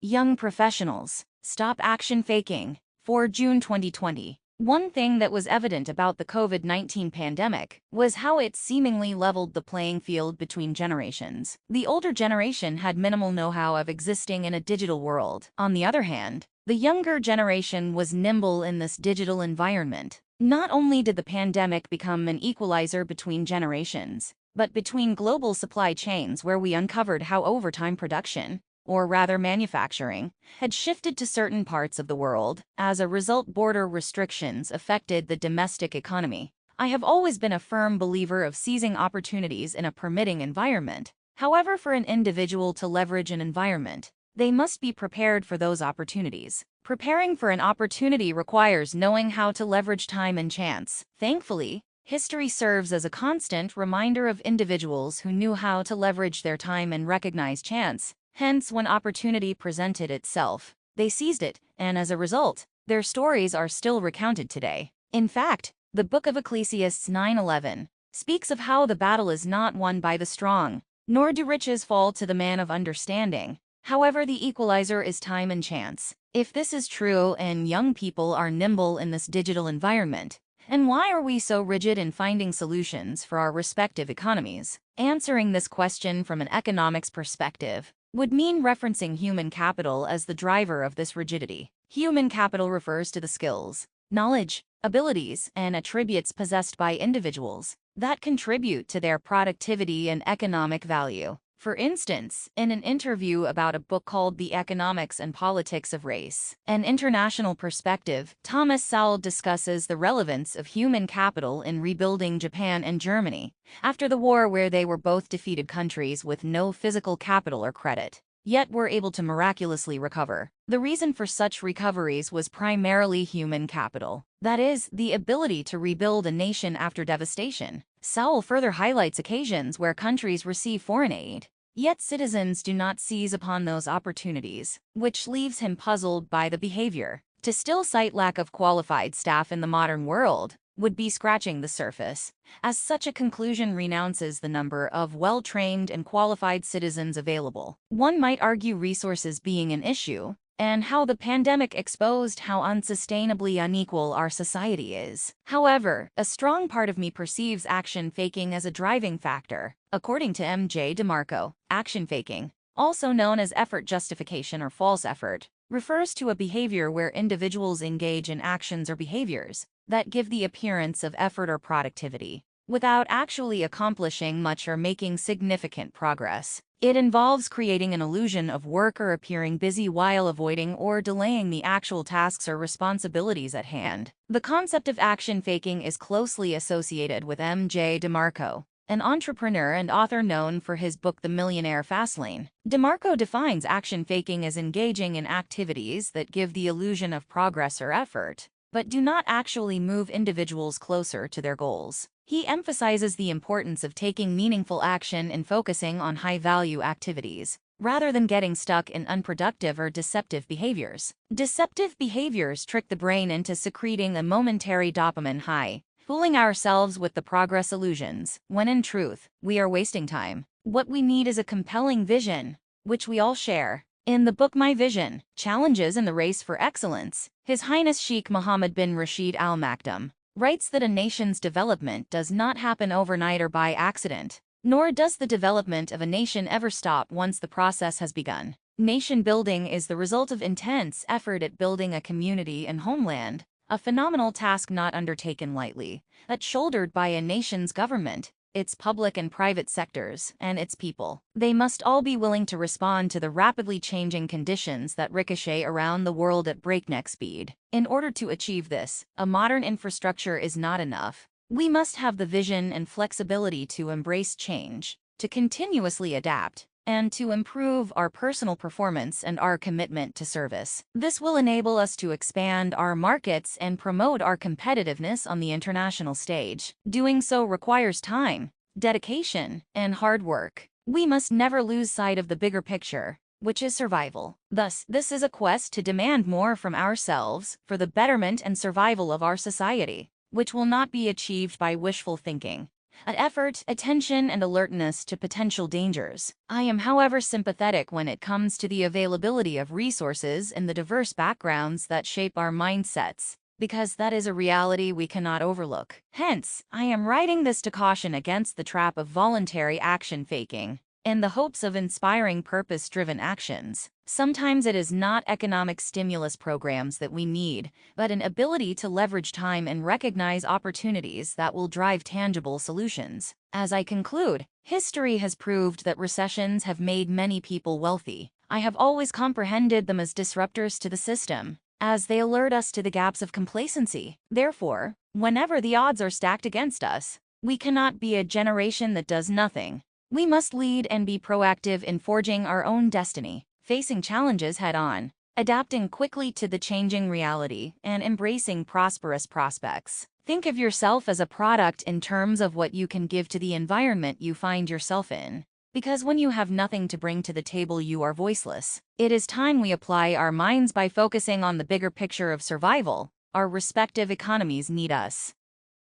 Young professionals, stop action faking. For June 2020. One thing that was evident about the COVID-19 pandemic was how it seemingly leveled the playing field between generations. The older generation had minimal know-how of existing in a digital world. On the other hand, the younger generation was nimble in this digital environment. Not only did the pandemic become an equalizer between generations, but between global supply chains, where we uncovered how overtime production, or rather manufacturing, had shifted to certain parts of the world. As a result, border restrictions affected the domestic economy. I have always been a firm believer of seizing opportunities in a permitting environment. However, for an individual to leverage an environment, they must be prepared for those opportunities. Preparing for an opportunity requires knowing how to leverage time and chance. Thankfully, history serves as a constant reminder of individuals who knew how to leverage their time and recognize chance. Hence, when opportunity presented itself, they seized it, and as a result, their stories are still recounted today. In fact, the Book of Ecclesiastes 9:11 speaks of how the battle is not won by the strong, nor do riches fall to the man of understanding. However, the equalizer is time and chance. If this is true and young people are nimble in this digital environment, and why are we so rigid in finding solutions for our respective economies? Answering this question from an economics perspective would mean referencing human capital as the driver of this rigidity. Human capital refers to the skills, knowledge, abilities, and attributes possessed by individuals that contribute to their productivity and economic value. For instance, in an interview about a book called The Economics and Politics of Race, An International Perspective, Thomas Sowell discusses the relevance of human capital in rebuilding Japan and Germany after the war, where they were both defeated countries with no physical capital or credit, yet were able to miraculously recover. The reason for such recoveries was primarily human capital, that is, the ability to rebuild a nation after devastation. Sowell further highlights occasions where countries receive foreign aid, yet citizens do not seize upon those opportunities, which leaves him puzzled by the behavior. To still cite lack of qualified staff in the modern world would be scratching the surface, as such a conclusion renounces the number of well-trained and qualified citizens available. One might argue resources being an issue, and how the pandemic exposed how unsustainably unequal our society is. However, a strong part of me perceives action faking as a driving factor. According to M.J. DeMarco, action faking, also known as effort justification or false effort, refers to a behavior where individuals engage in actions or behaviors that give the appearance of effort or productivity, without actually accomplishing much or making significant progress. It involves creating an illusion of work or appearing busy while avoiding or delaying the actual tasks or responsibilities at hand. The concept of action faking is closely associated with M.J. DeMarco, an entrepreneur and author known for his book The Millionaire Fastlane. DeMarco defines action faking as engaging in activities that give the illusion of progress or effort, but do not actually move individuals closer to their goals. He emphasizes the importance of taking meaningful action and focusing on high-value activities, rather than getting stuck in unproductive or deceptive behaviors. Deceptive behaviors trick the brain into secreting a momentary dopamine high, fooling ourselves with the progress illusions, when in truth, we are wasting time. What we need is a compelling vision, which we all share. In the book My Vision, Challenges in the Race for Excellence, His Highness Sheikh Mohammed bin Rashid Al Maktoum writes that a nation's development does not happen overnight or by accident, nor does the development of a nation ever stop once the process has begun. Nation building is the result of intense effort at building a community and homeland, a phenomenal task not undertaken lightly, that's shouldered by a nation's government, its public and private sectors, and its people. They must all be willing to respond to the rapidly changing conditions that ricochet around the world at breakneck speed. In order to achieve this, a modern infrastructure is not enough. We must have the vision and flexibility to embrace change, to continuously adapt, and to improve our personal performance and our commitment to service. This will enable us to expand our markets and promote our competitiveness on the international stage. Doing so requires time, dedication, and hard work. We must never lose sight of the bigger picture, which is survival. Thus, this is a quest to demand more from ourselves for the betterment and survival of our society, which will not be achieved by wishful thinking, effort, attention, and alertness to potential dangers. I am, however, sympathetic when it comes to the availability of resources and the diverse backgrounds that shape our mindsets, because that is a reality we cannot overlook. Hence, I am writing this to caution against the trap of voluntary action faking in the hopes of inspiring purpose-driven actions. Sometimes it is not economic stimulus programs that we need, but an ability to leverage time and recognize opportunities that will drive tangible solutions. As I conclude, history has proved that recessions have made many people wealthy. I have always comprehended them as disruptors to the system, as they alert us to the gaps of complacency. Therefore, whenever the odds are stacked against us, we cannot be a generation that does nothing. We must lead and be proactive in forging our own destiny, facing challenges head-on, adapting quickly to the changing reality, and embracing prosperous prospects. Think of yourself as a product in terms of what you can give to the environment you find yourself in. Because when you have nothing to bring to the table, you are voiceless. It is time we apply our minds by focusing on the bigger picture of survival. Our respective economies need us.